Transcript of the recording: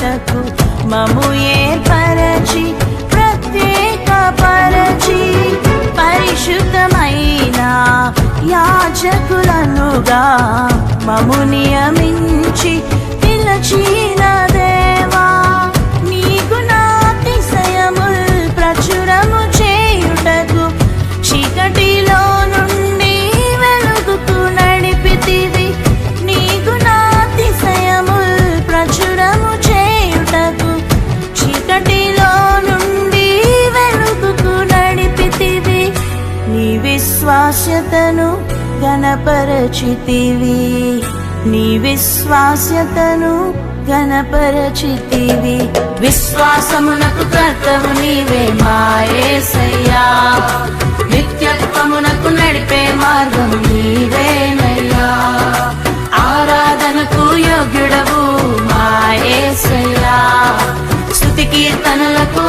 చేయుటకు మము ఏర్పరచి ప్రత్యేకపరచి పరిశుద్ధమైన యాజకులనుగా మము నియమించి పిలచిన దేవా, నీ గుణాతిశయముల్ ప్రచురము చేయుటకు చీకటిలో నుండి వెలుగుకు నడిపితివి. నీ గుణాతిశయముల్ ప్రచురము చేయుటకు చీకటిలో నుండి వెలుగుకు నడిపితివి. నీ విశ్వాస్యతను ఘనపరచితివి, నీ విశ్వాస్యతను ఘనపరచితివి. విశ్వాసమునకు కర్తవు నీవే మా యేసయ్యా, నిత్యత్వమునకు నడిపే మార్గం నీవేనయ్యా. ఆరాధనకు యోగ్యుడవు మా యేసయ్యా, స్తుతి కీర్తనలకు